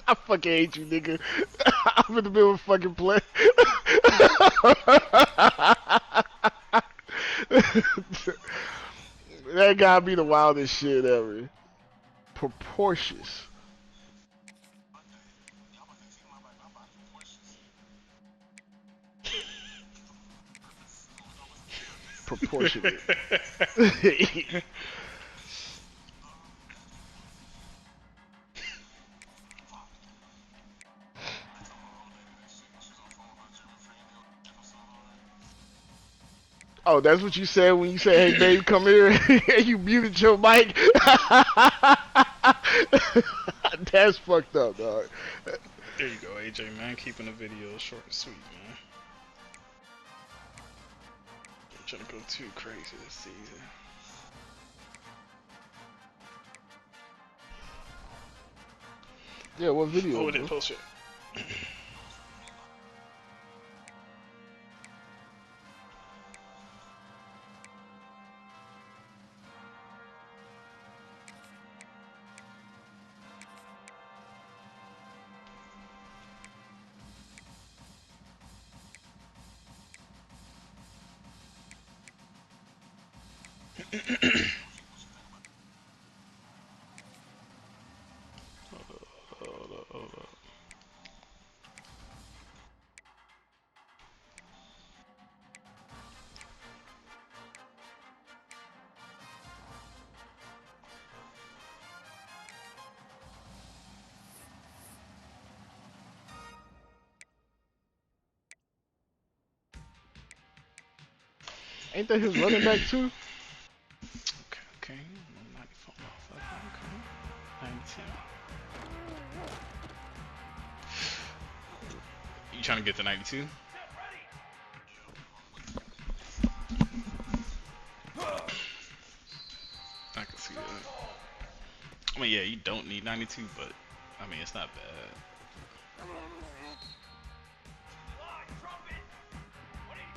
I fucking hate you, nigga. I'm in the middle of fucking play. That gotta be the wildest shit ever. Proportions. Proportionate. Oh, that's what you said when you said, "Hey, babe, come here." You muted your mic. That's fucked up, dog. There you go, AJ, man. Keeping the video short and sweet, man. I'm trying to go too crazy this season. Yeah, what video, Oh, it bro? didn't post it. Hold up. Ain't that his running back too? Okay. 94 motherfucker. Okay. 92. You trying to get to 92? I can see that. I mean, yeah, you don't need 92, but I mean, it's not bad.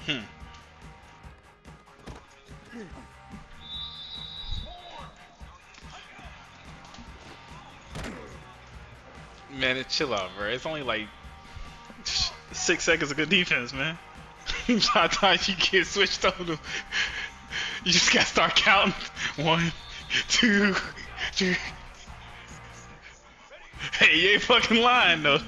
Hmm. Man, chill out, bro. It's only like 6 seconds of good defense, man. By the time you get switched over, you just gotta start counting. 1, 2, 3. Hey, you ain't fucking lying though.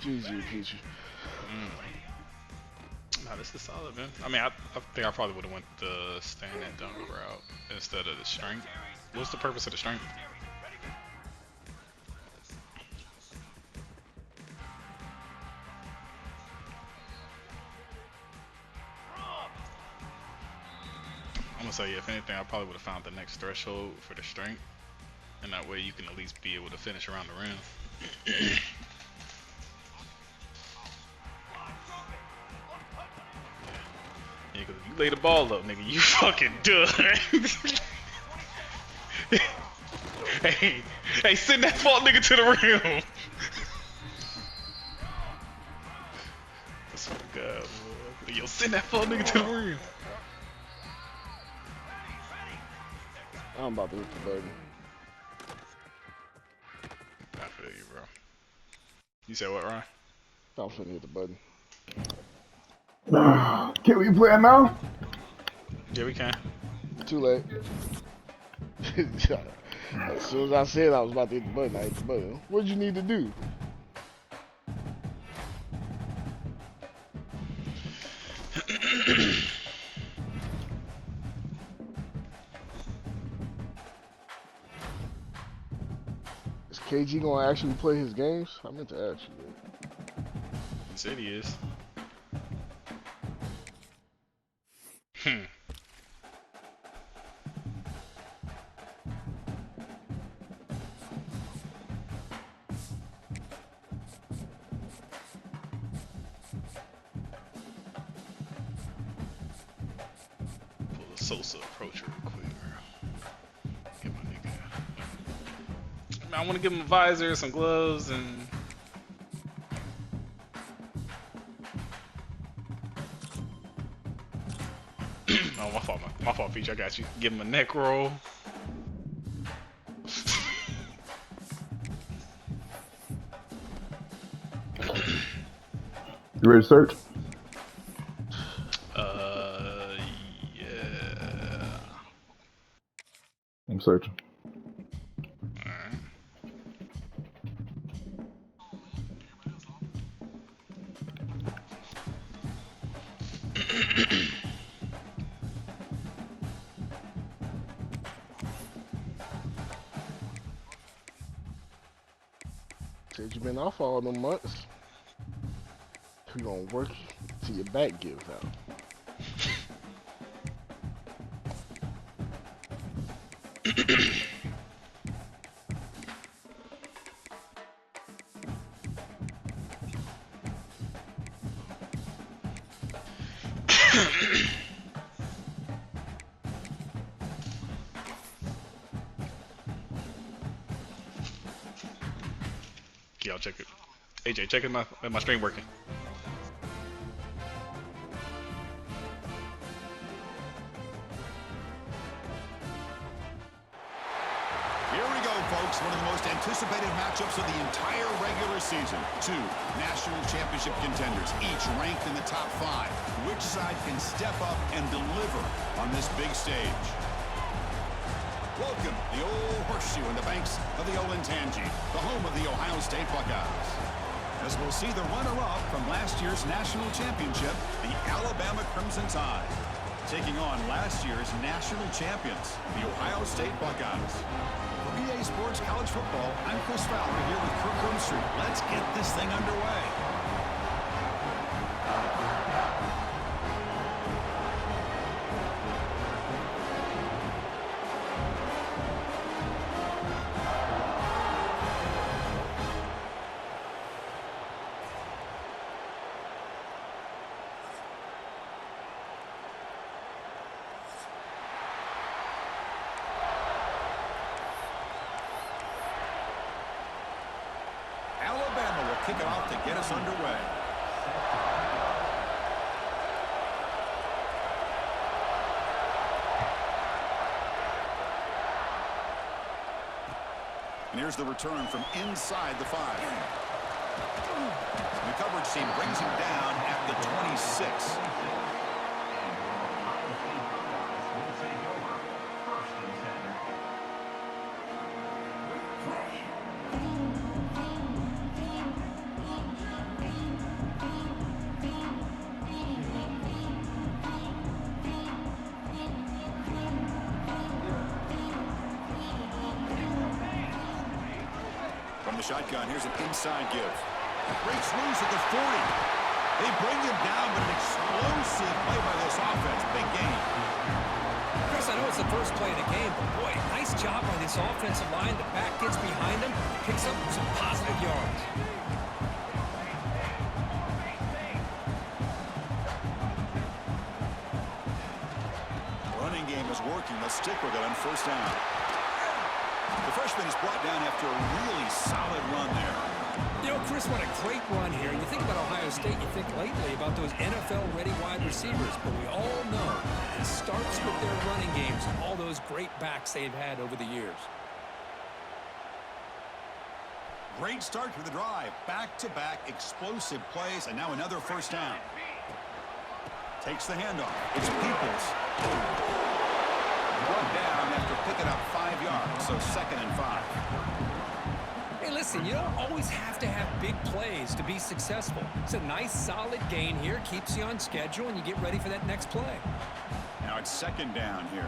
GG, Peachy. Nah, this is solid, man. I mean, I think I probably would have went the stand and dunk route instead of the strength. What's the purpose of the strength? I'm gonna say, if anything, I probably would have found the next threshold for the strength, and that way you can at least be able to finish around the rim. Yeah, cause if you lay the ball up, nigga, you fucking done. hey, hey, send that fault nigga to the rim. That's what God, boy. Yo, send that fault nigga to the rim. I'm about to hit the button. I feel you, bro. You said what, Ryan? I'm finna hit the button. Can we play now? Yeah, we can. Too late. As soon as I said I was about to hit the button, I hit the button. What'd you need to do? Is KG gonna actually play his games? I meant to ask you that. He said he is. Hmm. Pull this Sosa approach real quick. Get my nigga. I want to give him a visor, some gloves, and. Oh, my fault, Peach. I got you. Give him a neck roll. You ready to search? Yeah. I'm searching. Alright. Said you been off all them months. We gonna work till your back gives out. Yeah, I'll check it. AJ, check my stream working. Here we go, folks. One of the most anticipated matchups of the entire regular season. Two national championship contenders, each ranked in the top 5. Which side can step up and deliver on this big stage? Welcome, the old horseshoe in the banks of the Olentangy, the home of the Ohio State Buckeyes. As we'll see the runner-up from last year's national championship, the Alabama Crimson Tide, taking on last year's national champions, the Ohio State Buckeyes. For EA Sports College Football, I'm Chris Falker here with Kirk Roomstreet. Let's get this thing underway. Alabama will kick it off to get us underway. And here's the return from inside the 5. The coverage team brings him down at the 26. From the shotgun, here's an inside give. Breaks loose at the 40. They bring him down, but an explosive play by this offense. Big game. Chris, I know it's the first play of the game, but boy, nice job by this offensive line. The back gets behind him, picks up some positive yards. Running game is working. Let's stick with it on first down. The freshman is brought down after a really solid run there. You know, Chris, what a great run here. You think about Ohio State, you think lately about those NFL-ready wide receivers, but we all know it starts with their running games and all those great backs they've had over the years. Great start to the drive. Back-to-back explosive plays, and now another first down. Takes the handoff. It's Peoples. Brought down after picking up 5 yards, so 2nd and 5. Hey, listen, you don't always have to have big plays to be successful. It's a nice, solid gain here, keeps you on schedule, and you get ready for that next play. Now it's 2nd down here.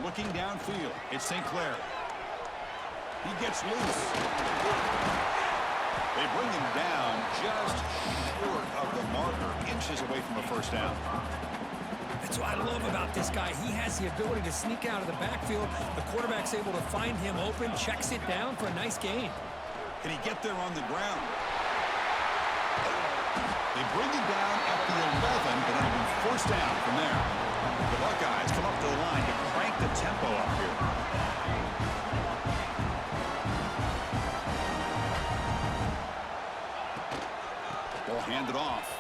Looking downfield, it's St. Clair. He gets loose. They bring him down just short of the marker, inches away from a first down. That's what I love about this guy. He has the ability to sneak out of the backfield. The quarterback's able to find him open, checks it down for a nice gain. Can he get there on the ground? They bring him down at the 11, but it'll be 4th first down from there. The Buckeyes come up to the line to crank the tempo up here. They'll hand it off.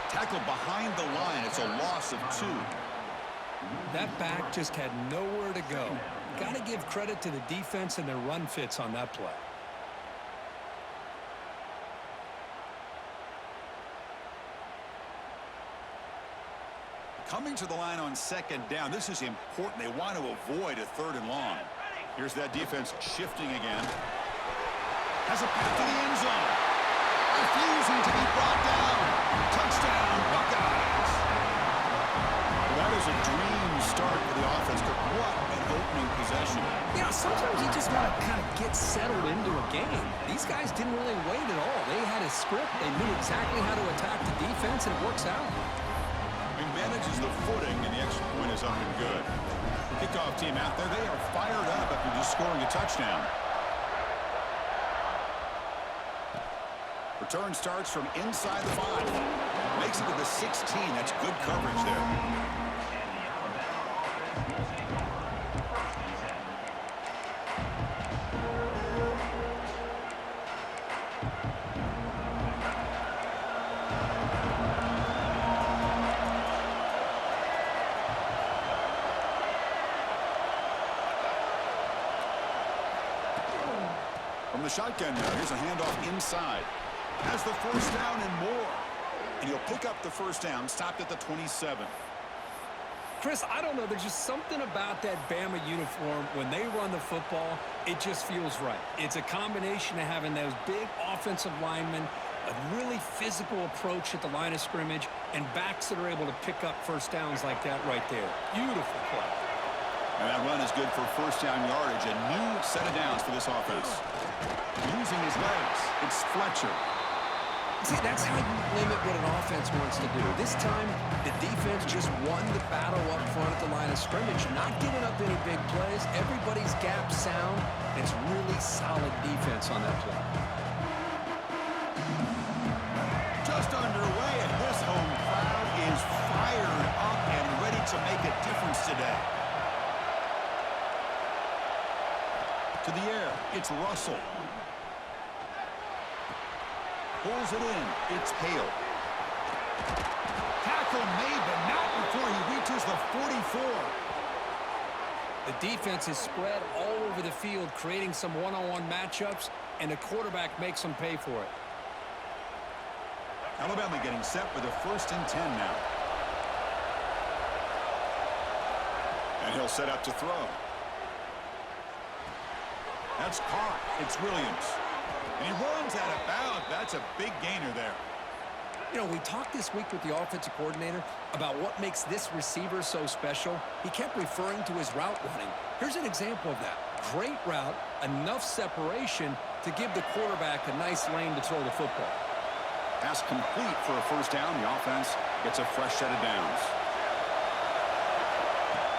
Tackled behind the line. It's a loss of 2. That back just had nowhere to go. Got to give credit to the defense and their run fits on that play. Coming to the line on second down. This is important. They want to avoid a 3rd and long. Here's that defense shifting again. Has a path to the end zone. Refusing to be brought down. Touchdown, Buckeyes. Well, that is a dream start for the offense, but what an opening possession. You know, sometimes you just want to kind of get settled into a game. These guys didn't really wait at all. They had a script. They knew exactly how to attack the defense, and it works out. He manages the footing, and the extra point is up and good. Kickoff team out there. They are fired up after just scoring a touchdown. Return starts from inside the 5. Makes it to the 16. That's good coverage there. From the shotgun now, here's a handoff inside. Has the first down and more. And he'll pick up the first down, stopped at the 27. Chris, I don't know. There's just something about that Bama uniform. When they run the football, it just feels right. It's a combination of having those big offensive linemen, a really physical approach at the line of scrimmage, and backs that are able to pick up first downs like that right there. Beautiful play. And that run is good for first down yardage. A new set of downs for this offense. Using his legs, it's Fletcher. See, that's how you limit what an offense wants to do. This time, the defense just won the battle up front at the line of scrimmage, not giving up any big plays. Everybody's gap sound. It's really solid defense on that play. Just underway, and this home crowd is fired up and ready to make a difference today. To the air, it's Russell. Pulls it in. It's Hale. Tackle made, but not before he reaches the 44. The defense is spread all over the field, creating some one-on-one matchups, and the quarterback makes them pay for it. Alabama getting set for the 1st and 10 now. And he'll set up to throw. That's caught. It's Williams. And he runs out of bounds. That's a big gainer there. You know, we talked this week with the offensive coordinator about what makes this receiver so special. He kept referring to his route running. Here's an example of that. Great route, enough separation to give the quarterback a nice lane to throw the football. Pass complete for a first down. The offense gets a fresh set of downs.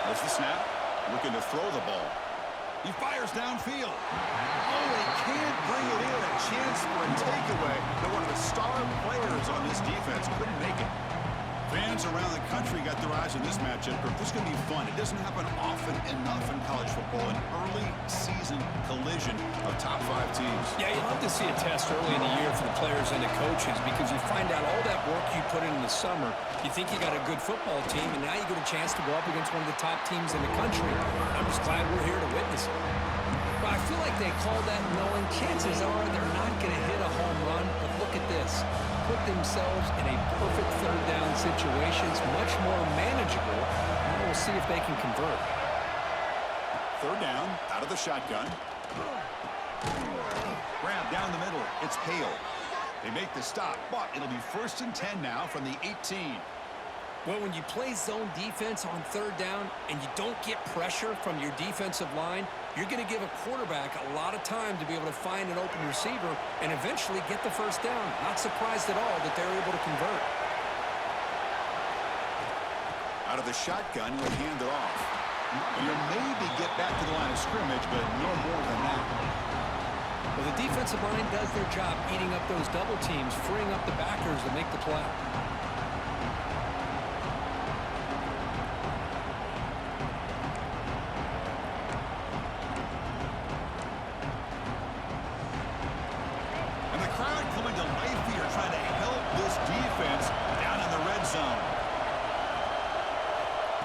There's the snap. Looking to throw the ball. He fires downfield. Oh, they can't bring it in. A chance for a takeaway. But one of the star players on this defense couldn't make it. Fans around the country got their eyes on this matchup. This is going to be fun. It doesn't happen often enough in college football. An early season collision of top 5 teams. Yeah, you love to see a test early in the year for the players and the coaches because you find out all that work you put in the summer. You think you got a good football team, and now you get a chance to go up against one of the top teams in the country. I'm just glad we're here to witness it. But I feel like they call that knowing chances are they're not going to hit a home run. But look at this. Put themselves in a perfect 3rd down situation. It's much more manageable. Now we'll see if they can convert. 3rd down, out of the shotgun. Grab down the middle. It's Hale. They make the stop, but it'll be 1st and 10 now from the 18. Well, when you play zone defense on 3rd down and you don't get pressure from your defensive line, you're going to give a quarterback a lot of time to be able to find an open receiver and eventually get the first down. Not surprised at all that they're able to convert. Out of the shotgun, he'll hand it off. And you'll maybe get back to the line of scrimmage, but no more than that. Well, the defensive line does their job eating up those double teams, freeing up the backers to make the play.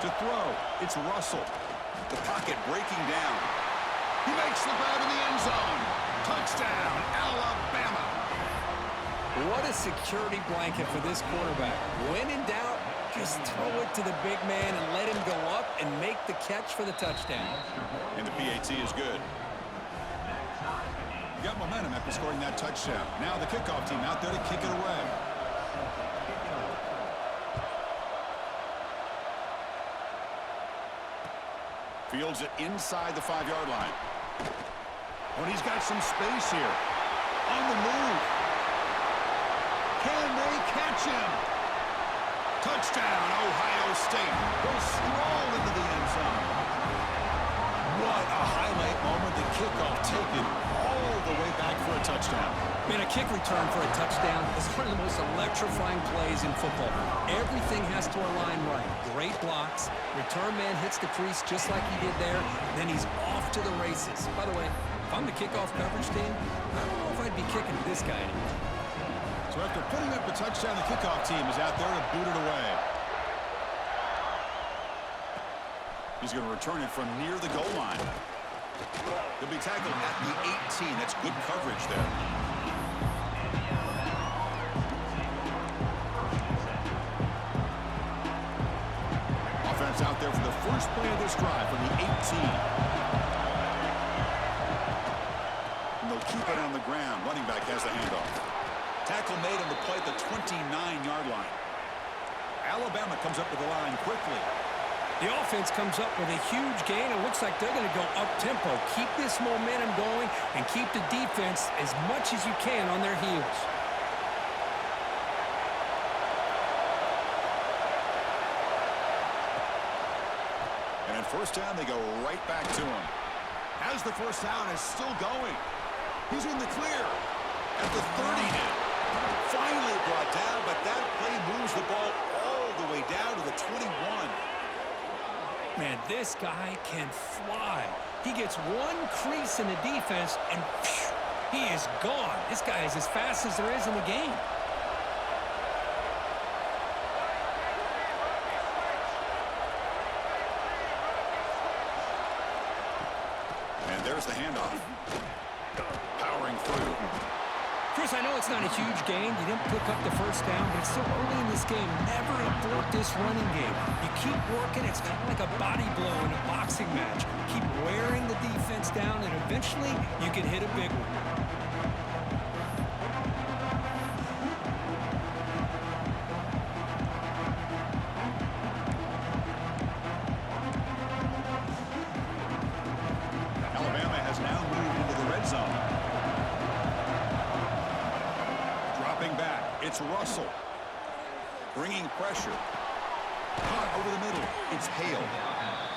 To throw, it's Russell. The pocket breaking down. He makes the grab in the end zone. Touchdown, Alabama. What a security blanket for this quarterback. When in doubt, just throw it to the big man and let him go up and make the catch for the touchdown. And the PAT is good. Got momentum after scoring that touchdown. Now the kickoff team out there to kick it away. Fields it inside the 5-yard line. Oh, and he's got some space here. On the move. Can they catch him? Touchdown, Ohio State. Will stroll into the end zone. What a highlight moment. The kickoff taken all the way back for a touchdown. Man, a kick return for a touchdown is one of the most electrifying plays in football. Everything has to align right. Great blocks. Return man hits the crease just like he did there. Then he's off to the races. By the way, if I'm the kickoff coverage team, I don't know if I'd be kicking to this guy anymore. So after putting up a touchdown, the kickoff team is out there to boot it away. He's going to return it from near the goal line. He'll be tackled at the 18. That's good coverage there. Offense out there for the first play of this drive from the 18. And they'll keep it on the ground. Running back has the handoff. Tackle made on the play at the 29-yard line. Alabama comes up with the line quickly. The offense comes up with a huge gain. It looks like they're going to go up-tempo. Keep this momentum going and keep the defense as much as you can on their heels. And at first down, they go right back to him. As the first down is still going. He's in the clear at the 30 now. Finally brought down, but that play moves the ball all the way down to the 21. Man, this guy can fly. He gets one crease in the defense, and phew, he is gone. This guy is as fast as there is in the game. And there's the handoff. Powering through. Chris, I know it's not a huge gain. You didn't pick up the first down, but it's still early in this game. Never abort this running game. You keep working. It's kind of like a body blow in a boxing match. Keep wearing the defense down, and eventually you can hit a big one. Alabama has now moved into the red zone. Back. It's Russell. Bringing pressure. Caught over the middle. It's Hale.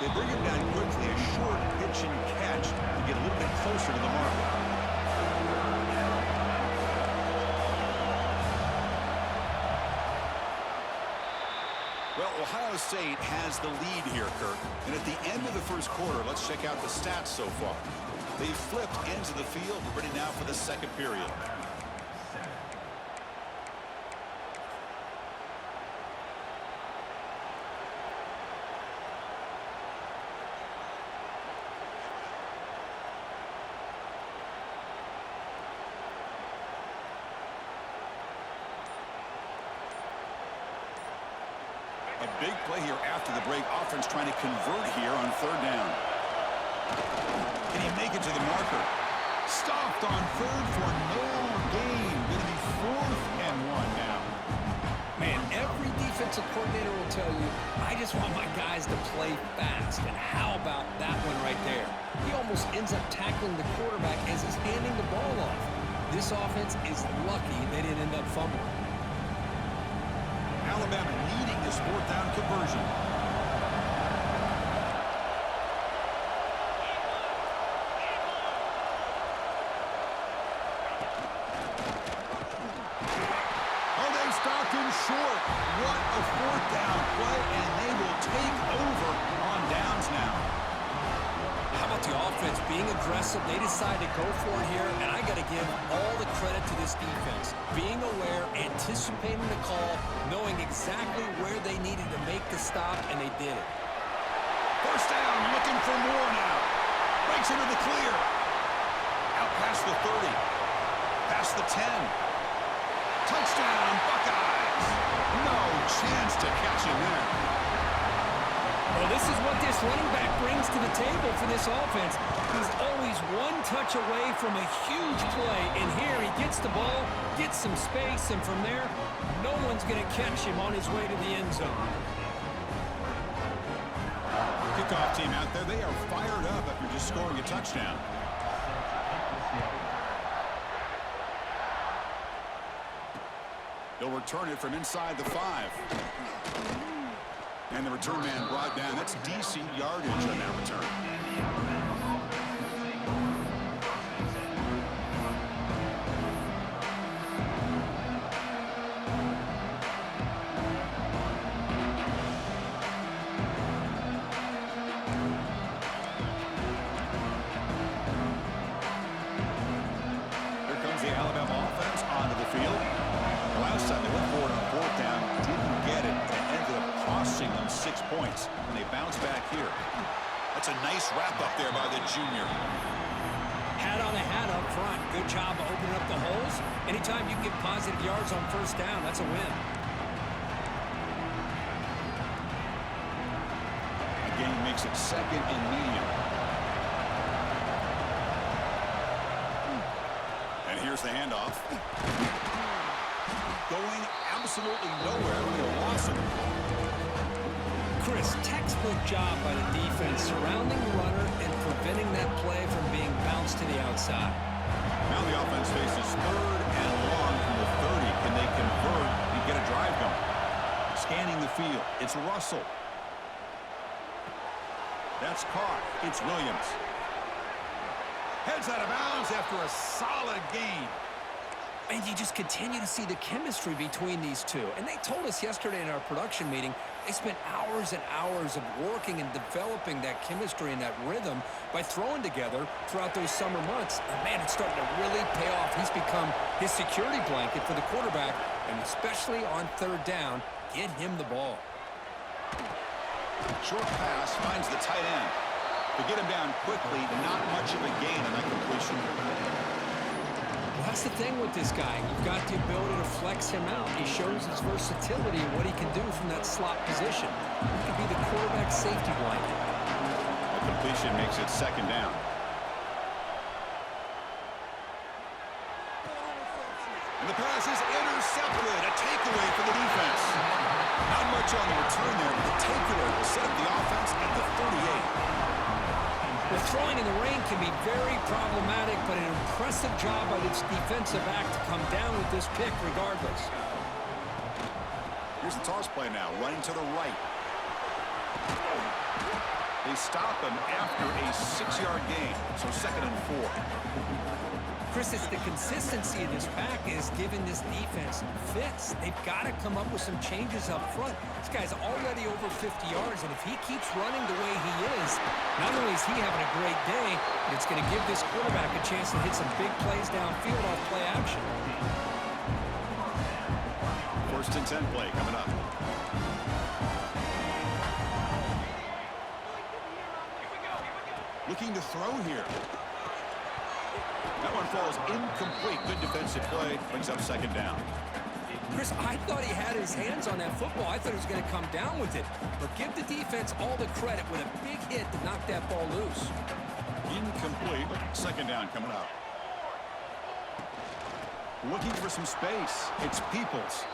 They bring him down quickly. A short pitch and catch to get a little bit closer to the mark. Well, Ohio State has the lead here, Kirk. And at the end of the first quarter, let's check out the stats so far. They've flipped ends of the field. Ready now for the second period. A big play here after the break. Offense trying to convert here on third down. Can he make it to the marker? Stopped on third for no gain. Going to be 4th and 1 now. Man, every defensive coordinator will tell you, I just want my guys to play fast. And how about that one right there? He almost ends up tackling the quarterback as he's handing the ball off. This offense is lucky they didn't end up fumbling. Alabama needing this 4th down conversion. Oh, they stopped him short. What a 4th down play, and they will take over on downs now. How about the offense being aggressive? They decide to go for it here, and I got to give all the credit to this defense. Being aware, anticipating the call, knowing exactly where they needed to make the stop, and they did it. First down, looking for more now. Breaks into the clear. Out past the 30. Past the 10. Touchdown, Buckeyes. No chance to catch him there. Well, this is what this running back brings to the table for this offense. He's always one touch away from a huge play, and here he gets the ball, gets some space, and from there, no one's going to catch him on his way to the end zone. Kickoff team out there, they are fired up after just scoring a touchdown. They'll return it from inside the 5. And the return man brought down. That's decent yardage on that return. Here comes the Alabama offense onto the field. The last time they went for it on 4th down, didn't get it, and ended up costing them 6 points, and they bounce back here. That's a nice wrap up there by the junior. Hat on the hat up front. Good job of opening up the holes. Anytime you get positive yards on 1st down, that's a win. Again, makes it 2nd and medium. And here's the handoff. Going absolutely nowhere when they lost him. Chris, textbook job by the defense surrounding the runner and preventing that play from being bounced to the outside. Now the offense faces 3rd and long from the 30. Can they convert and get a drive going? Scanning the field. It's Russell. That's caught. It's Williams. Heads out of bounds after a solid gain. And you just continue to see the chemistry between these two. And they told us yesterday in our production meeting, they spent hours and hours of working and developing that chemistry and that rhythm by throwing together throughout those summer months. And man, it's starting to really pay off. He's become his security blanket for the quarterback, and especially on 3rd down, get him the ball. Short pass finds the tight end. To get him down quickly, not much of a gain on that completion. Well, that's the thing with this guy. You've got the ability to flex him out. He shows his versatility and what he can do from that slot position. He can be the quarterback safety blanket. The completion makes it 2nd down. And the pass is intercepted. A takeaway for the defense. Not much on the return there, but the takeaway will set up the offense at the 38. Well, throwing in the rain can be very problematic, but an impressive job by this defensive back to come down with this pick regardless. Here's the toss play now, running to the right. They stop him after a 6-yard gain, so 2nd and 4. Chris, it's the consistency of this back is giving this defense fits. They've got to come up with some changes up front. This guy's already over 50 yards, and if he keeps running the way he is, not only is he having a great day, but it's going to give this quarterback a chance to hit some big plays downfield off play action. 1st and 10 play coming up. Looking to throw here. That one falls incomplete. Good defensive play. Brings up 2nd down. Chris, I thought he had his hands on that football. I thought he was going to come down with it. But give the defense all the credit with a big hit to knock that ball loose. Incomplete. 2nd down coming up. Looking for some space. It's Peoples.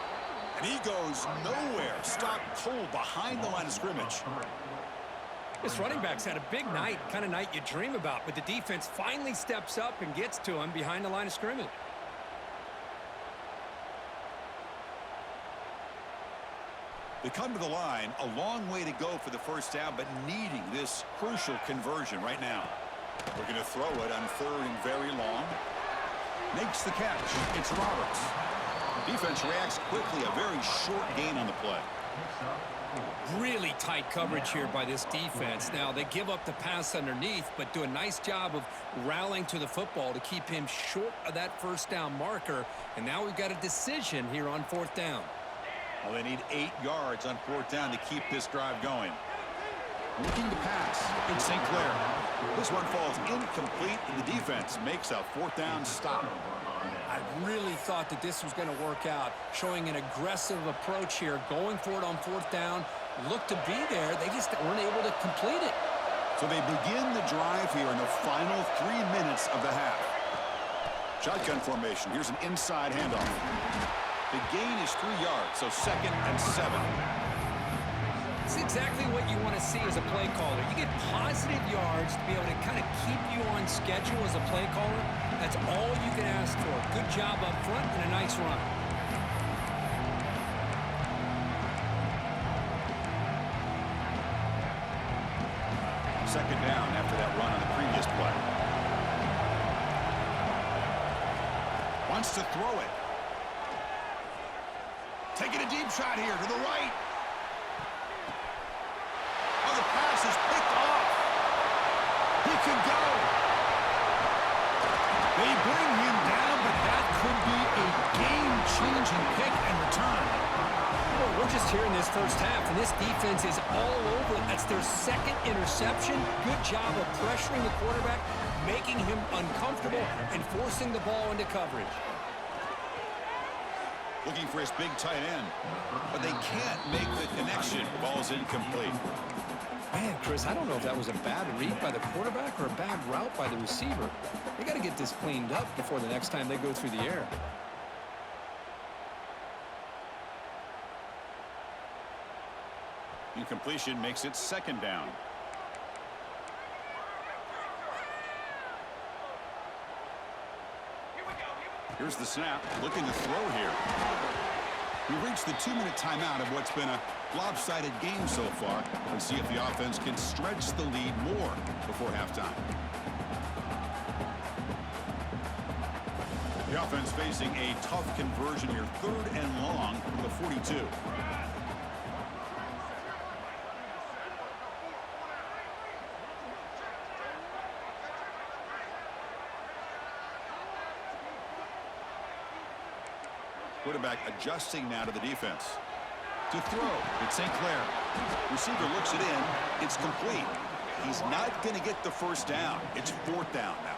And he goes nowhere. Stopped cold behind the line of scrimmage. This running back's had a big night, kind of night you dream about, but the defense finally steps up and gets to him behind the line of scrimmage. They come to the line, a long way to go for the 1st down, but needing this crucial conversion right now. We're going to throw it on 3rd and very long. Makes the catch. It's Roberts. Defense reacts quickly, a very short gain on the play. Really tight coverage here by this defense. Now, they give up the pass underneath, but do a nice job of rallying to the football to keep him short of that 1st down marker. And now we've got a decision here on 4th down. Well, they need 8 yards on 4th down to keep this drive going. Looking to pass. It's St. Clair. This one falls incomplete, and the defense makes a 4th down stop. I really thought that this was going to work out, showing an aggressive approach here, going for it on 4th down. Looked to be there. They just weren't able to complete it. So they begin the drive here in the final 3 minutes of the half. Shotgun formation. Here's an inside handoff. The gain is 3 yards, so 2nd and 7. It's exactly what you want to see as a play caller. You get positive yards to be able to kind of keep you on schedule as a play caller. That's all you can ask for. Good job up front and a nice run. Second down after that run on the previous play. Wants to throw it. Taking a deep shot here to the right. Oh, the pass is picked off. He could go. They bring him down, but that could be a game-changing pick and return. Well, we're just here in this first half, and this defense is all over it. That's their 2nd interception. Good job of pressuring the quarterback, making him uncomfortable, and forcing the ball into coverage. Looking for his big tight end, but they can't make the connection. Ball's incomplete. Man, Chris, I don't know if that was a bad read by the quarterback or a bad route by the receiver. They got to get this cleaned up before the next time they go through the air. Incompletion makes it 2nd down. Here's the snap. Looking to throw here. We've reached the 2-minute timeout of what's been a lopsided game so far. Let's see if the offense can stretch the lead more before halftime. The offense facing a tough conversion here. 3rd and long from the 42. Quarterback adjusting now to the defense. To throw, it's St. Clair. Receiver looks it in. It's complete. He's not going to get the 1st down. It's 4th down now.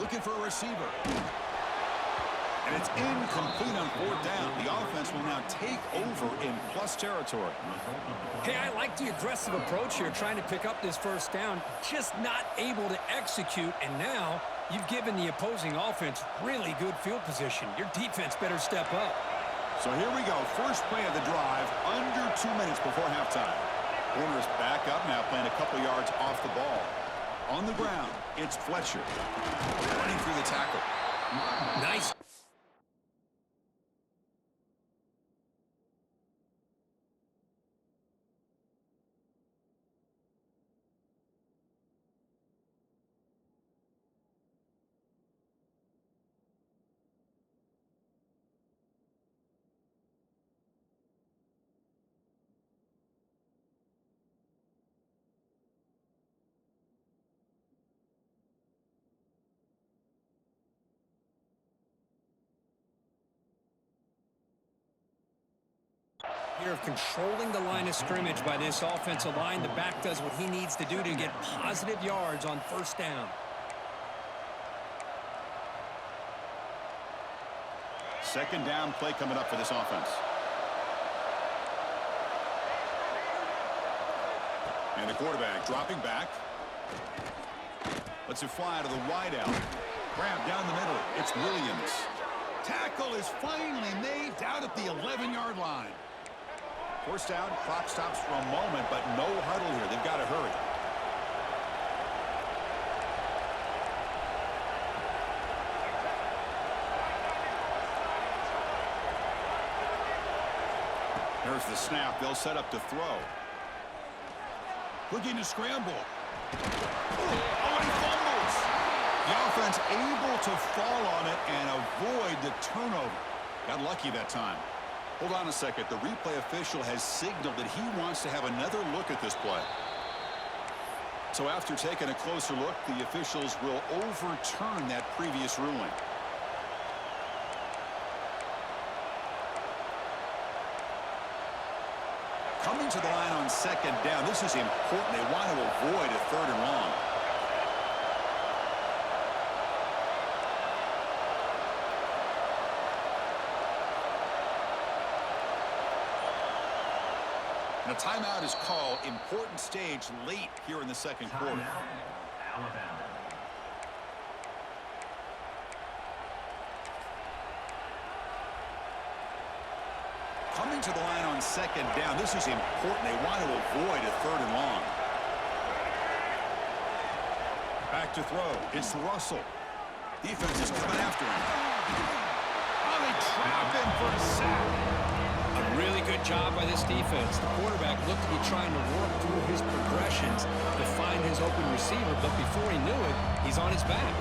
Looking for a receiver. And it's incomplete on 4th down. The offense will now take over in plus territory. Hey, I like the aggressive approach here, trying to pick up this 1st down, just not able to execute, and now you've given the opposing offense really good field position. Your defense better step up. So here we go. First play of the drive, under 2 minutes before halftime. Corners back up now, playing a couple yards off the ball. On the ground, it's Fletcher. Running through the tackle. Nice. Here of controlling the line of scrimmage by this offensive line. The back does what he needs to do to get positive yards on 1st down. Second down play coming up for this offense. And the quarterback dropping back. Lets it fly to the wideout. Grab down the middle. It's Williams. Tackle is finally made down at the 11-yard line. First down, clock stops for a moment, but no huddle here. They've got to hurry. There's the snap. They'll set up to throw. Looking to scramble. Oh, and he fumbles. The offense able to fall on it and avoid the turnover. Got lucky that time. Hold on a second. The replay official has signaled that he wants to have another look at this play. So after taking a closer look, the officials will overturn that previous ruling. Coming to the line on second down. This is important. They want to avoid a 3rd and long. And a timeout is called. Important stage late here in the second quarter. Alabama. Coming to the line on second down. This is important. They want to avoid a 3rd and long. Back to throw. It's Russell. Defense is coming after him. Oh, they trap him for a sack. A really good job by this defense. The quarterback looked to be trying to work through his progressions to find his open receiver, but before he knew it, he's on his back.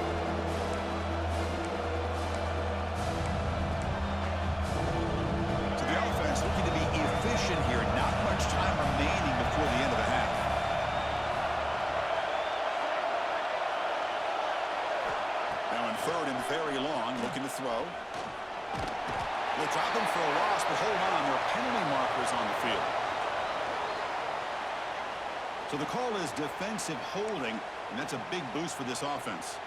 So the offense looking to be efficient here. Not much time remaining before the end of the half. Now in 3rd and very long, looking to throw. They'll drop him for a loss, but hold on. There are penalty markers on the field. So the call is defensive holding, and that's a big boost for this offense.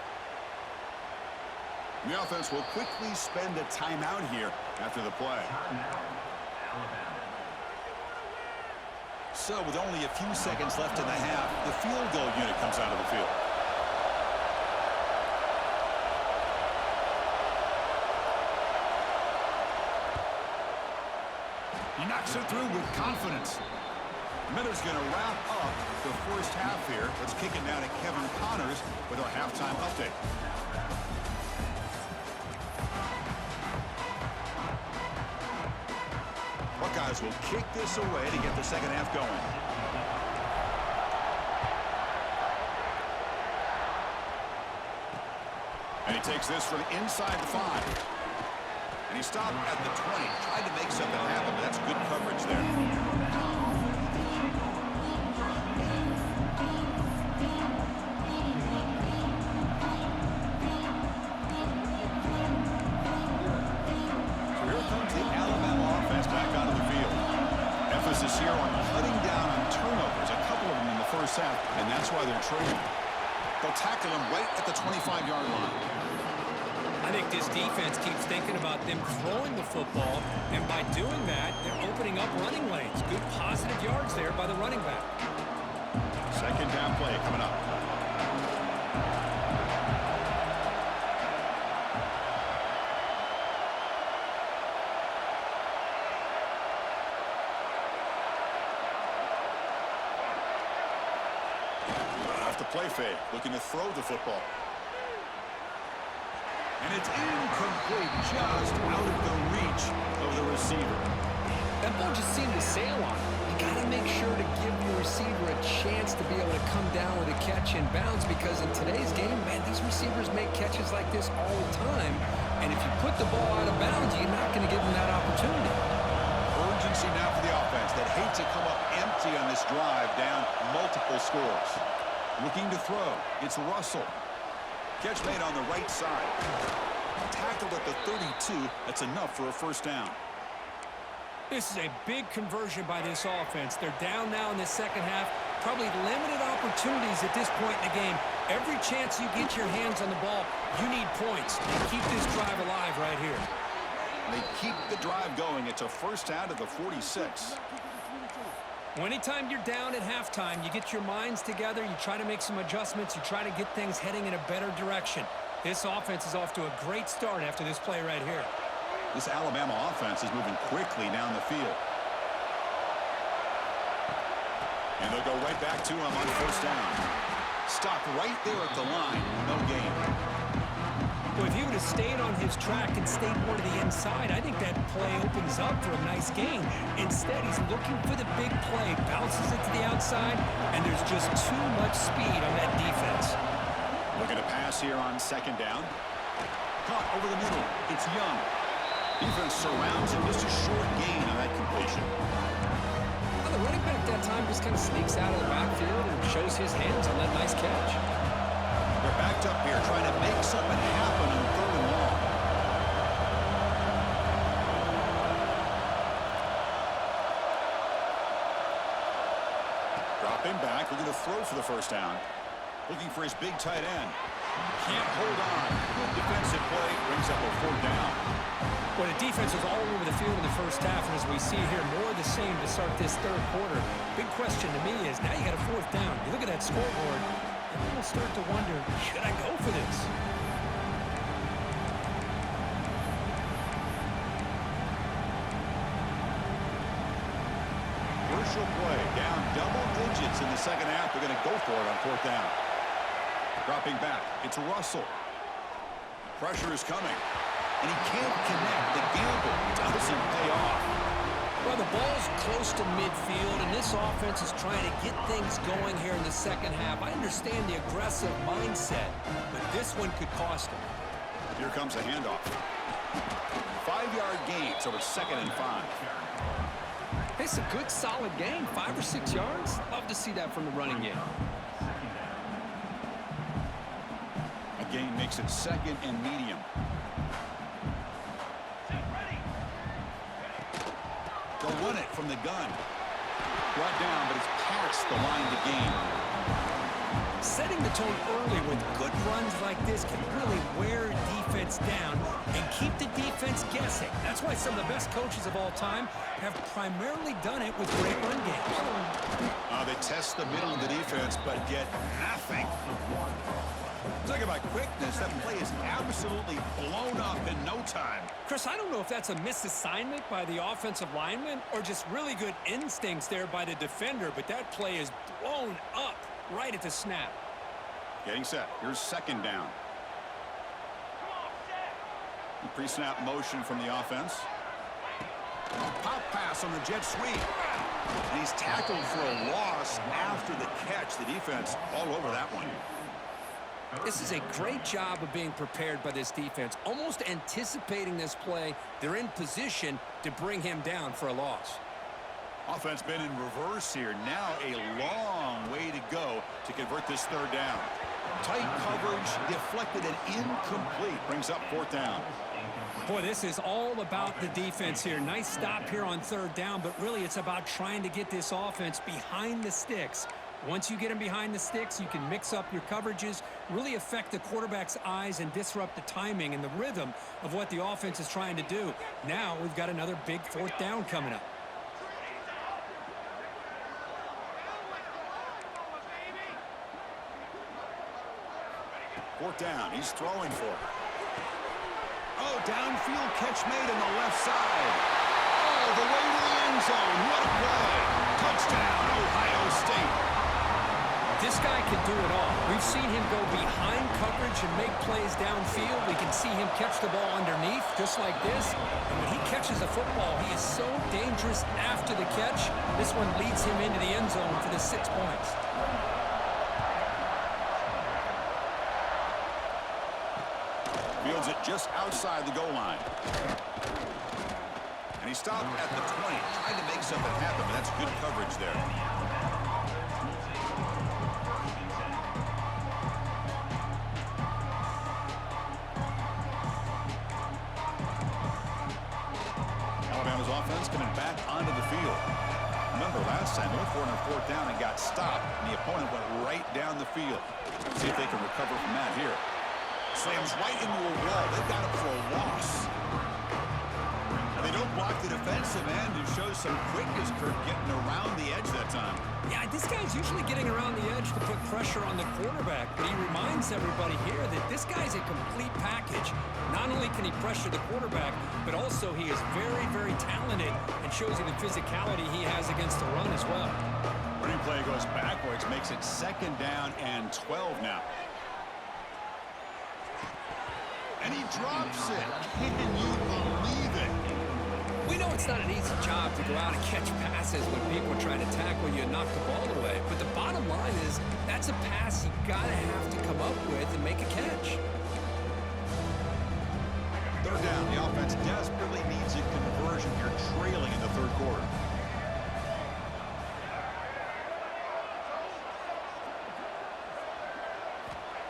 The offense will quickly spend a timeout here after the play. So with only a few seconds left in the half, the field goal unit comes out of the field. He knocks it through with confidence. Miller's going to wrap up the first half here. Let's kick it down to Kevin Connors with our halftime update. Buckeyes will kick this away to get the second half going. And he takes this from inside the 5. And he stopped at the 20. Tried to make something happen, but that's good coverage there. Here on cutting down on turnovers, a couple of them in the first half, and that's why they're trading. They'll tackle him right at the 25-yard line. I think this defense keeps thinking about them throwing the football, and by doing that, they're opening up running lanes. Good positive yards there by the running back. Second down play coming up. Play fake, looking to throw the football. And it's incomplete, just out of the reach of the receiver. That ball just seemed to sail on him. You got to make sure to give your receiver a chance to be able to come down with a catch in bounds, because in today's game, man, these receivers make catches like this all the time. And if you put the ball out of bounds, you're not going to give them that opportunity. Urgency now for the offense that hate to come up empty on this drive, down multiple scores. Looking to throw. It's Russell. Catch made on the right side. Tackled at the 32. That's enough for a first down. This is a big conversion by this offense. They're down now in the second half. Probably limited opportunities at this point in the game. Every chance you get your hands on the ball, you need points. And keep this drive alive right here. They keep the drive going. It's a first down to the 46. Well, anytime you're down at halftime, you get your minds together, you try to make some adjustments, you try to get things heading in a better direction. This offense is off to a great start after this play right here. This Alabama offense is moving quickly down the field. And they'll go right back to him on first down. Stop right there at the line. No gain. Well, if he would have stayed on his track and stayed more to the inside, I think that play opens up for a nice gain. Instead, he's looking for the big play, bounces it to the outside, and there's just too much speed on that defense. Looking to pass here on second down. Caught over the middle. It's Young. Defense surrounds him. Just a short gain on that completion. Well, the running back that time just kind of sneaks out of the backfield and shows his hands on that nice catch. They're backed up here trying to make something happen on 3rd and long. Dropping back, looking to throw for the first down. Looking for his big tight end. Can't hold on. Good defensive play. Brings up a 4th down. Well, the defense was all over the field in the first half, and as we see here, more of the same to start this 3rd quarter. Big question to me is, now you got a 4th down. You look at that scoreboard, and you'll start to wonder, should I go for this? Crucial play. Down double digits in the second half. They're going to go for it on 4th down. Dropping back. It's Russell. Pressure is coming. And he can't connect. The gamble doesn't pay off. Well, the ball's close to midfield, and this offense is trying to get things going here in the second half. I understand the aggressive mindset, but this one could cost him. Here comes a handoff. 5-yard gain, so it's 2nd and 5. It's a good, solid gain, 5 or 6 yards. Love to see that from the running game. A gain makes it 2nd and medium. They'll run it from the gun. Brought down, but it's past the line to gain. Setting the tone early with good runs like this can really wear defense down and keep the defense guessing. That's why some of the best coaches of all time have primarily done it with great run games. They test the middle of the defense, but get nothing. Talk about quickness. That play is absolutely blown up in no time. Chris, I don't know if that's a misassignment by the offensive lineman or just really good instincts there by the defender, but that play is blown up right at the snap. Getting set. Here's 2nd down. The pre-snap motion from the offense. Pop pass on the jet sweep. And he's tackled for a loss after the catch. The defense all over that one. This is a great job of being prepared by this defense, almost anticipating this play. They're in position to bring him down for a loss. Offense been in reverse here. Now a long way to go to convert this 3rd down. Tight coverage, deflected and incomplete. Brings up 4th down. Boy, this is all about the defense here. Nice stop here on 3rd down, but really it's about trying to get this offense behind the sticks. Once you get them behind the sticks, you can mix up your coverages, really affect the quarterback's eyes and disrupt the timing and the rhythm of what the offense is trying to do. Now we've got another big 4th down coming up. Fourth down. He's throwing for it. Oh, downfield catch made on the left side. Oh, the way to the end zone. What a play. Touchdown, Ohio State. This guy can do it all. We've seen him go behind coverage and make plays downfield. We can see him catch the ball underneath just like this. And when he catches a football, he is so dangerous after the catch. This one leads him into the end zone for the 6 points. Fields it just outside the goal line. And he stopped at the 20. Tried to make something happen, but that's good coverage there. Alabama's offense coming back onto the field. Remember, last time they went for it on 4th down and got stopped, and the opponent went right down the field. See if they can recover from that here. Slams right into a wall. They've got him for a loss. And they don't block the defensive end, who shows some quickness, Kirk, getting around the edge that time. Yeah, this guy's usually getting around the edge to put pressure on the quarterback, but he reminds everybody here that this guy's a complete package. Not only can he pressure the quarterback, but also he is very, very talented and shows you the physicality he has against the run as well. Running play goes backwards, makes it 2nd down and 12 now. And he drops it. Can you believe it? We know it's not an easy job to go out and catch passes when people are trying to tackle you and knock the ball away. But the bottom line is that's a pass you gotta have to come up with and make a catch. 3rd down. The offense desperately needs quarter.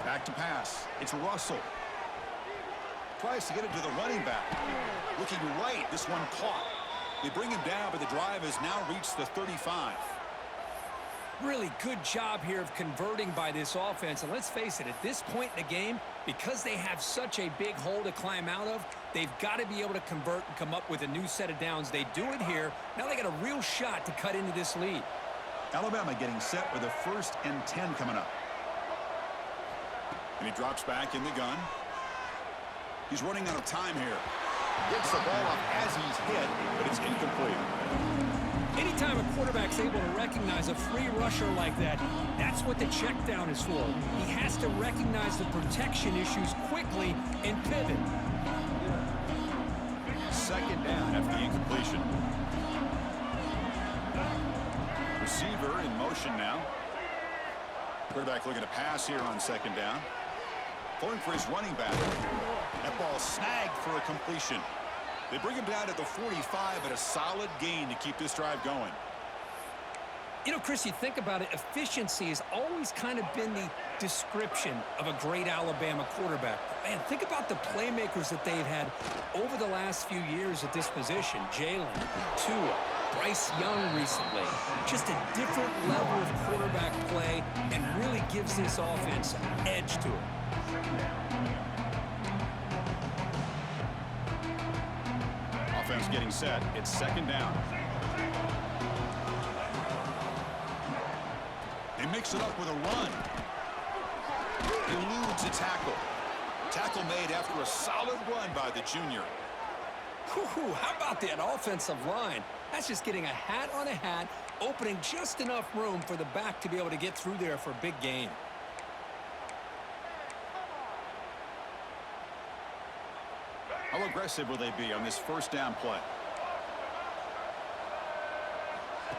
Back to pass. It's Russell. Tries to get it to the running back. Looking right. This one caught. They bring him down, but the drive has now reached the 35. Really good job here of converting by this offense. And let's face it, at this point in the game, because they have such a big hole to climb out of, they've got to be able to convert and come up with a new set of downs. They do it here. Now they got a real shot to cut into this lead. Alabama getting set with a 1st and 10 coming up. And he drops back in the gun. He's running out of time here. Gets the ball up as he's hit, but it's incomplete. Anytime a quarterback's able to recognize a free rusher like that, that's what the check down is for. He has to recognize the protection issues quickly and pivot. 2nd down after the incompletion. Receiver in motion now. Quarterback looking to pass here on 2nd down. Going for his running back. That ball snagged for a completion. They bring him down at the 45, but a solid gain to keep this drive going. You know, Chris, you think about it, efficiency has always kind of been the description of a great Alabama quarterback. Man, think about the playmakers that they've had over the last few years at this position. Jalen, Tua, Bryce Young recently. Just a different level of quarterback play and really gives this offense an edge to it. Offense getting set. It's 2nd down. They mix it up with a run. Eludes a tackle. Tackle made after a solid run by the junior. Whew, how about that offensive line? That's just getting a hat on a hat, opening just enough room for the back to be able to get through there for a big gain. How aggressive will they be on this 1st down play?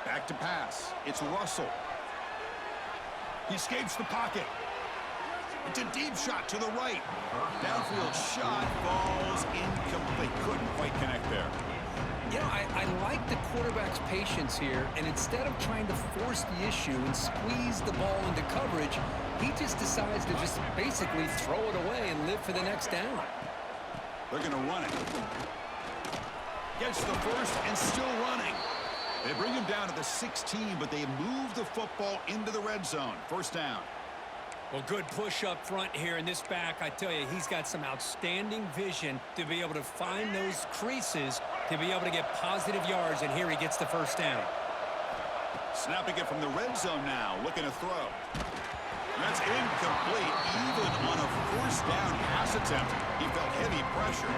Back to pass. It's Russell. He escapes the pocket. It's a deep shot to the right. Downfield shot falls incomplete. Couldn't quite connect there. You know, I like the quarterback's patience here, and instead of trying to force the issue and squeeze the ball into coverage, he just decides to just basically throw it away and live for the next down. They're going to run it. Gets the 1st and still running. They bring him down to the 16, but they move the football into the red zone. 1st down. Well, good push up front here in this back. I tell you, he's got some outstanding vision to be able to find those creases to be able to get positive yards, and here he gets the 1st down. Snapping it from the red zone now, looking to throw. That's incomplete. Even on a 1st down pass attempt, he felt heavy pressure.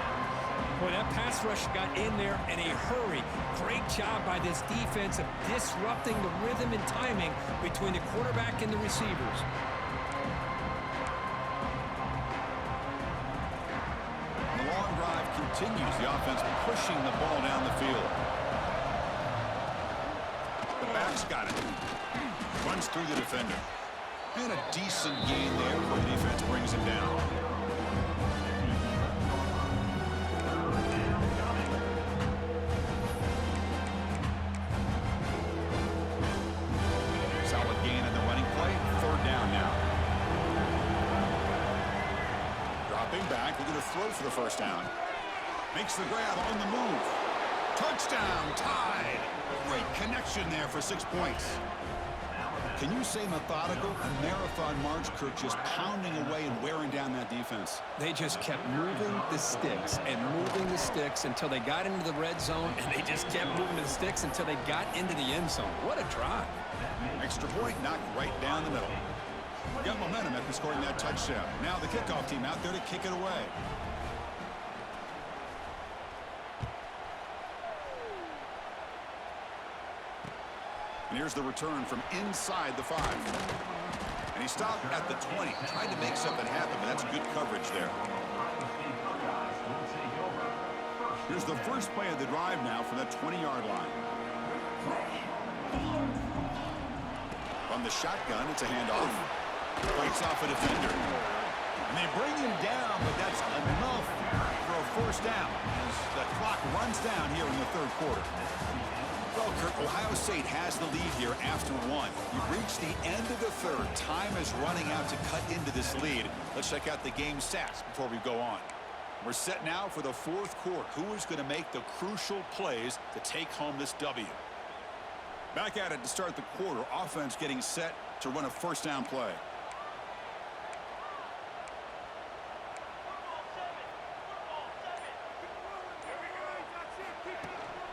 Boy, that pass rush got in there in a hurry. Great job by this defense of disrupting the rhythm and timing between the quarterback and the receivers. The long drive continues. The offense pushing the ball down the field. The back's got it. Runs through the defender. And a decent gain there where the defense brings him down. Solid gain in the running play. 3rd down now. Dropping back. Looking to throw for the 1st down. Makes the grab on the move. Touchdown, tied. Great connection there for 6 points. Can you say methodical? A marathon march, Kirk, just pounding away and wearing down that defense. They just kept moving the sticks and moving the sticks until they got into the red zone, and they just kept moving the sticks until they got into the end zone. What a drive. Extra point knocked right down the middle. Got momentum after scoring that touchdown. Now the kickoff team out there to kick it away. And here's the return from inside the 5. And he stopped at the 20. Tried to make something happen, but that's good coverage there. Here's the first play of the drive now from the 20-yard line. From the shotgun, it's a handoff. Fights off a defender. And they bring him down, but that's enough for a 1st down as the clock runs down here in the 3rd quarter. Well, Kurt, Ohio State has the lead here after one. We've reached the end of the third. Time is running out to cut into this lead. Let's check out the game stats before we go on. We're set now for the fourth quarter. Who is going to make the crucial plays to take home this W? Back at it to start the quarter. Offense getting set to run a first down play.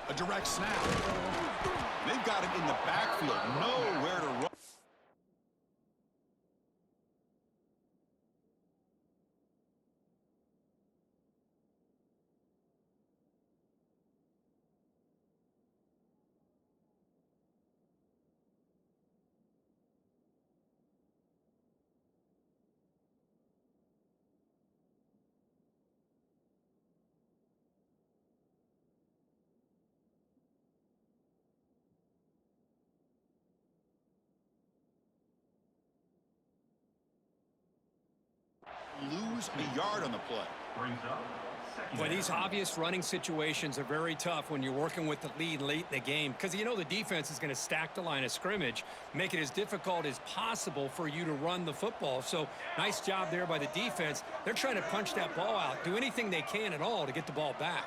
A direct snap. They've got it in the backfield. Nowhere to run. Lose a yard on the play. Boy, these obvious running situations are very tough when you're working with the lead late in the game because you know the defense is going to stack the line of scrimmage, make it as difficult as possible for you to run the football. So nice job there by the defense. They're trying to punch that ball out, do anything they can at all to get the ball back.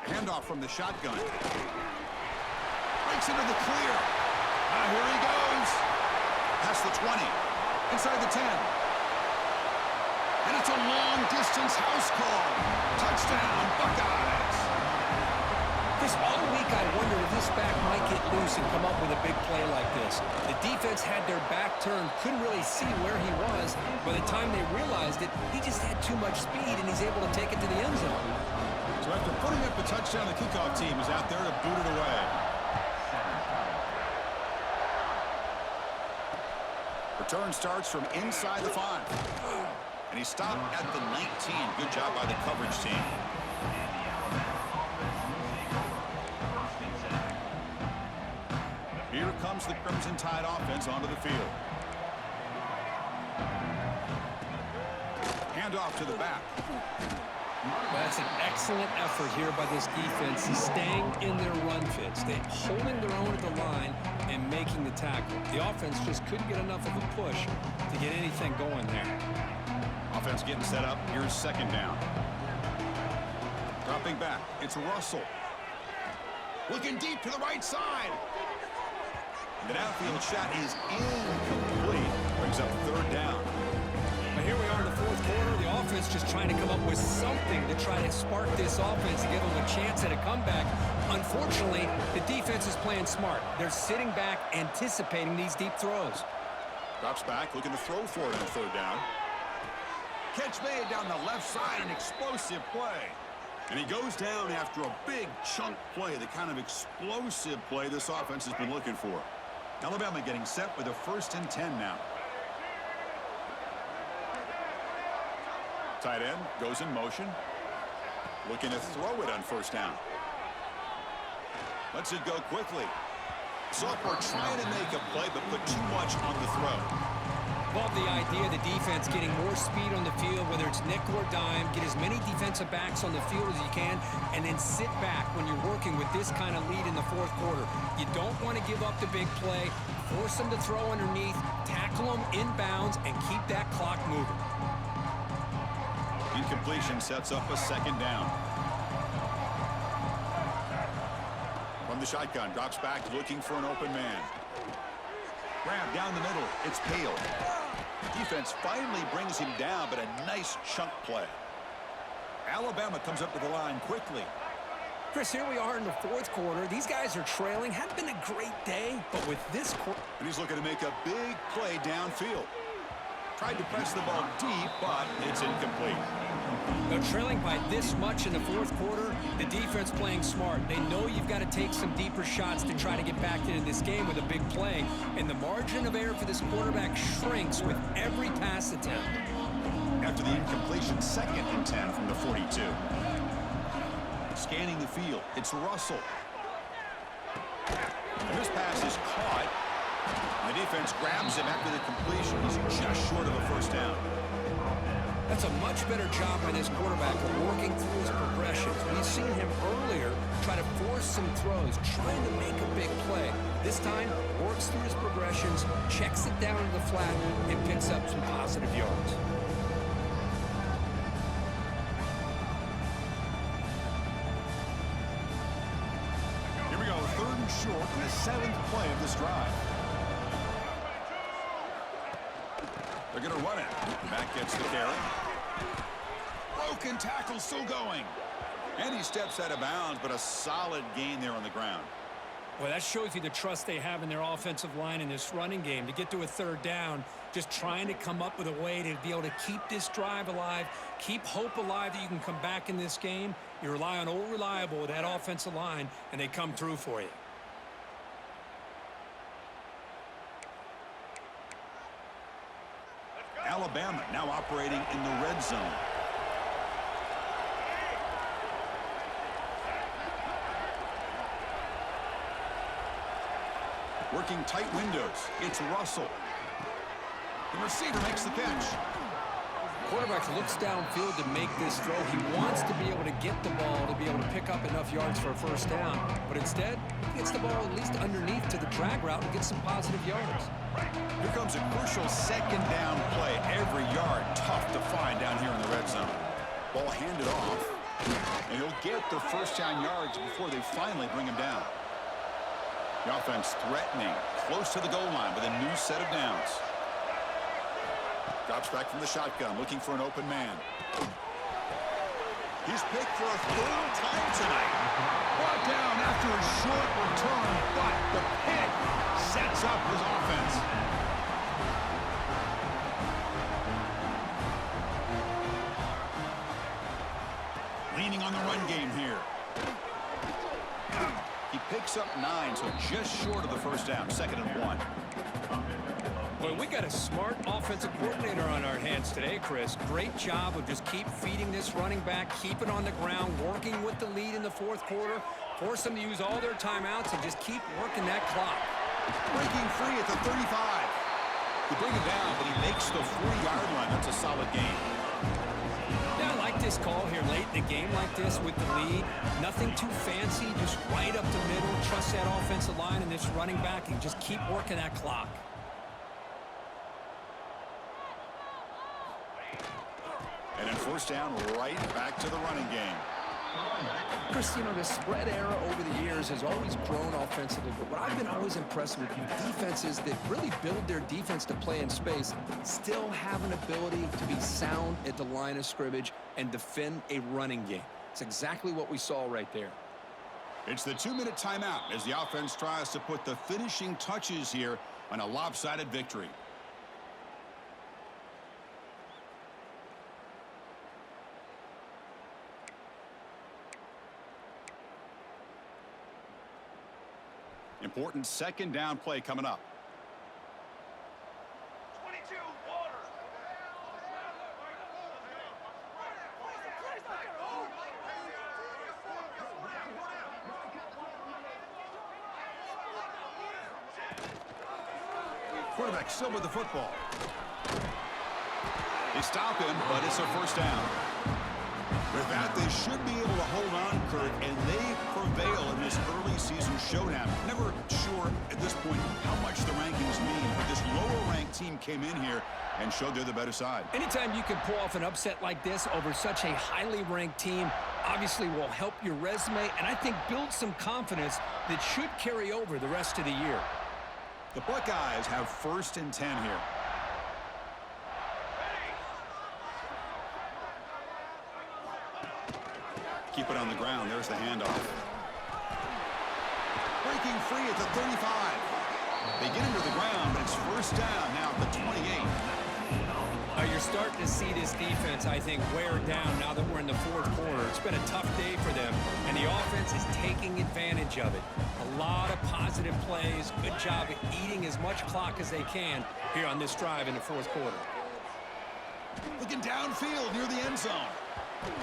Handoff from the shotgun. Breaks into the clear. Here he goes. Past the 20. Inside the 10. And it's a long-distance house call. Touchdown, Buckeyes. Chris, all week I wondered if this back might get loose and come up with a big play like this. The defense had their back turned, couldn't really see where he was. By the time they realized it, he just had too much speed, and he's able to take it to the end zone. So after putting up a touchdown, the kickoff team is out there to boot it away. Return starts from inside the 5. And he stopped at the 19. Good job by the coverage team. Here comes the Crimson Tide offense onto the field. Handoff to the back. That's an excellent effort here by this defense, staying in their run fits. They're holding their own at the line and making the tackle. The offense just couldn't get enough of a push to get anything going there. Offense getting set up. Here's second down. Dropping back. It's Russell. Looking deep to the right side. The downfield shot is incomplete. Brings up third down. But here we are in the fourth quarter. The offense just trying to come up with something to try to spark this offense and give them a chance at a comeback. Unfortunately, the defense is playing smart. They're sitting back, anticipating these deep throws. Drops back, looking to throw for it on third down. Catch made down the left side, an explosive play. And he goes down after a big chunk play, the kind of explosive play this offense has been looking for. Alabama getting set with a 1st and 10 now. Tight end goes in motion. Looking to throw it on first down. Lets it go quickly. Sophomore trying to make a play, but put too much on the throw. Love the idea of the defense getting more speed on the field, whether it's nickel or dime, get as many defensive backs on the field as you can, and then sit back when you're working with this kind of lead in the fourth quarter. You don't want to give up the big play, force them to throw underneath, tackle them inbounds, and keep that clock moving. Incompletion sets up a second down. From the shotgun, drops back, looking for an open man. Grab down the middle, it's Peel. Defense finally brings him down, but a nice chunk play. Alabama comes up to the line quickly. Chris, here we are in the fourth quarter. These guys are trailing. Hadn't been a great day, but with this quarter... And he's looking to make a big play downfield. Tried to press the ball deep, but it's incomplete. Now, trailing by this much in the fourth quarter, the defense playing smart. They know you've got to take some deeper shots to try to get back into this game with a big play. And the margin of error for this quarterback shrinks with every pass attempt. After the incompletion, 2nd and 10 from the 42. Scanning the field, it's Russell. And this pass is caught. The defense grabs him after the completion. He's just short of a first down. That's a much better job by this quarterback of working through his progressions. We've seen him earlier try to force some throws, trying to make a big play. This time, works through his progressions, checks it down to the flat, and picks up some positive yards. Here we go, 3rd and short in the 7th play of this drive. They're going to run it. Back gets the carry. Broken tackle still going. And he steps out of bounds, but a solid gain there on the ground. Well, that shows you the trust they have in their offensive line in this running game. To get to a 3rd down, just trying to come up with a way to be able to keep this drive alive, keep hope alive that you can come back in this game. You rely on Old Reliable with that offensive line, and they come through for you. Alabama now operating in the red zone. Working tight windows. It's Russell. The receiver makes the catch. Quarterback looks downfield to make this throw. He wants to be able to get the ball to be able to pick up enough yards for a first down. But instead, he gets the ball at least underneath to the drag route and gets some positive yards. Here comes a crucial 2nd down play. Every yard tough to find down here in the red zone. Ball handed off. And he'll get the first down yards before they finally bring him down. The offense threatening, close to the goal line with a new set of downs. Drops back from the shotgun, looking for an open man. He's picked for a 3rd time tonight. Brought down after a short return, but the pick sets up his offense. Leaning on the run game here. He picks up 9, so just short of the first down, 2nd and 1. Boy, we got a smart offensive coordinator on our hands today, Chris. Great job of just keep feeding this running back, keep it on the ground, working with the lead in the 4th quarter, force them to use all their timeouts, and just keep working that clock. Breaking free at the 35. They bring it down, but he makes the 40-yard line. That's a solid gain. Yeah, I like this call here late in the game like this with the lead. Nothing too fancy, just right up the middle. Trust that offensive line and this running back and just keep working that clock. And then first down, right back to the running game. Chris, you know, the spread era over the years has always grown offensively, but what I've been always impressed with defenses that really build their defense to play in space still have an ability to be sound at the line of scrimmage and defend a running game. It's exactly what we saw right there. It's the 2-minute timeout as the offense tries to put the finishing touches here on a lopsided victory. Important 2nd down play coming up. 22, water. Quarterback still with the football. They stop him, but it's a first down. With that, they should be able to hold on, Kurt, and they prevail in this early season showdown. Never sure at this point how much the rankings mean, but this lower-ranked team came in here and showed they're the better side. Anytime you can pull off an upset like this over such a highly ranked team, obviously will help your resume and I think build some confidence that should carry over the rest of the year. The Buckeyes have 1st and 10 here. Keep it on the ground. There's the handoff. Breaking free at the 35. They get him to the ground, but it's first down now at the 28. You're starting to see this defense defense, I think, wear down now that we're in the fourth quarter. It's been a tough day for them, and the offense is taking advantage of it. A lot of positive plays. Good job at eating as much clock as they can here on this drive in the fourth quarter. Looking downfield near the end zone.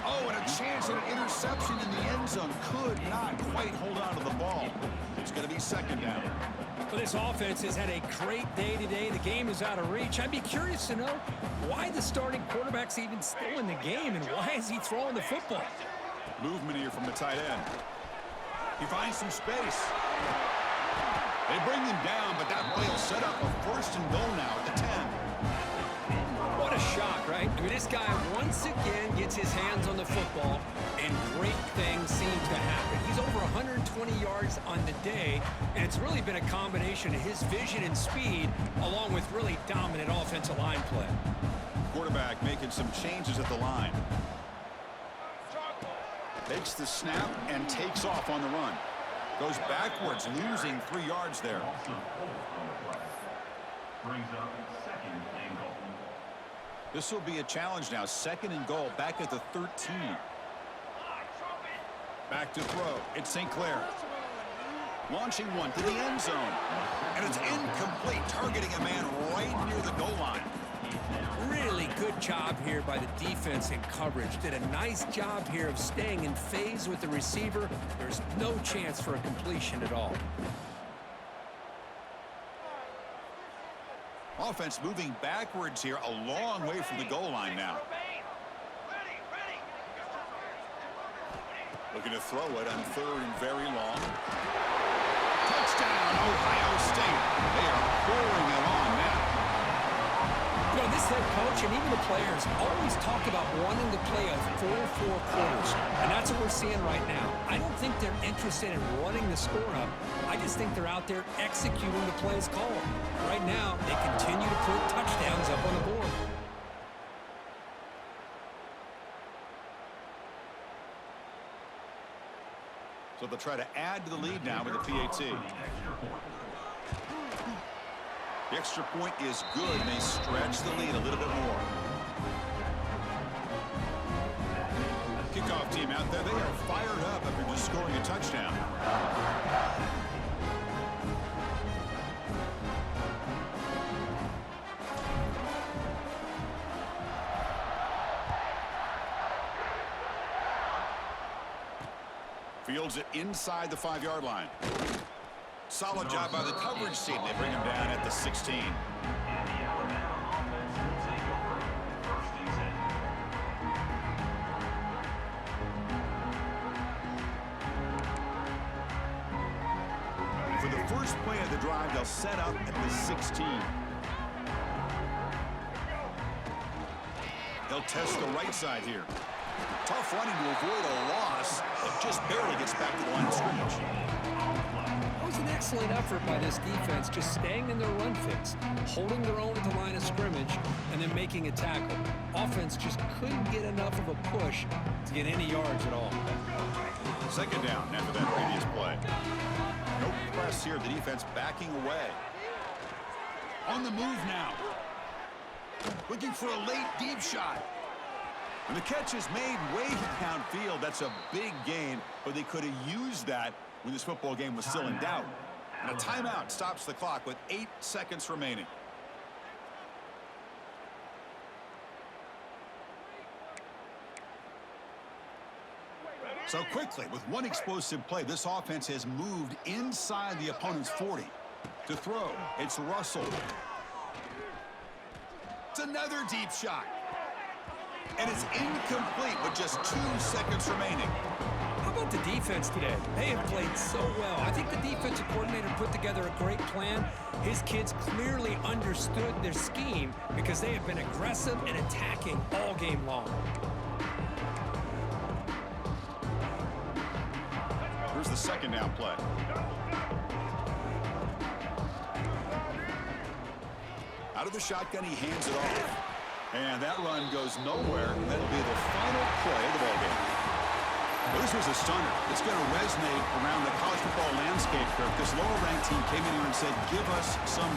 Oh, and a chance at an interception in the end zone. Could not quite hold on to the ball. It's going to be second down. Well, this offense has had a great day today. The game is out of reach. I'd be curious to know why the starting quarterback's even still in the game, and why is he throwing the football? Movement here from the tight end. He finds some space. They bring him down, but that play will set up a first and goal now at the 10. What a shock, right? I mean, this guy once again gets his hands on the football, and great things seem to happen. He's over 120 yards on the day, and it's really been a combination of his vision and speed, along with really dominant offensive line play. Quarterback making some changes at the line. Takes the snap and takes off on the run. Goes backwards, losing 3 yards there. This will be a challenge now. Second and goal, back at the 13. Back to throw. It's St. Clair. Launching one to the end zone. And it's incomplete, targeting a man right near the goal line. Really good job here by the defense in coverage. Did a nice job here of staying in phase with the receiver. There's no chance for a completion at all. Offense moving backwards here, a long way from the goal line now. Looking to throw it on third and very long. Touchdown, Ohio State. They are pouring it on now. You know, this head coach and even the players always talk about wanting to play a 4-4 quarters, and that's what we're seeing right now. I don't think they're interested in running the score up. I just think they're out there executing the plays called. Right now, they continue to put touchdowns up on the board. So they'll try to add to the lead now with the PAT. The extra point is good, and they stretch the lead a little bit more. Kickoff team out there, they are fired up after just scoring a touchdown. Fields it inside the 5-yard line. Solid job by the coverage team. They bring him down at the 16. For the first play of the drive, they'll set up at the 16. They'll test the right side here. Tough running to avoid a loss, but just barely gets back to the line of scrimmage. That was an excellent effort by this defense, just staying in their run fix, holding their own at the line of scrimmage, and then making a tackle. Offense just couldn't get enough of a push to get any yards at all. Second down after that previous play. No press here, the defense backing away. On the move now. Looking for a late deep shot. And the catch is made way downfield. That's a big gain, but they could have used that when this football game was still in doubt. And a timeout stops the clock with 8 seconds remaining. So quickly, with one explosive play, this offense has moved inside the opponent's 40. To throw, it's Russell. It's another deep shot. And it's incomplete with just 2 seconds remaining. How about the defense today? They have played so well. I think the defensive coordinator put together a great plan. His kids clearly understood their scheme because they have been aggressive and attacking all game long. Here's the second down play. Out of the shotgun, he hands it off. And that run goes nowhere. That'll be the final play of the ballgame. Well, this was a stunner. It's going to resonate around the college football landscape. If this lower-ranked team came in here and said, give us some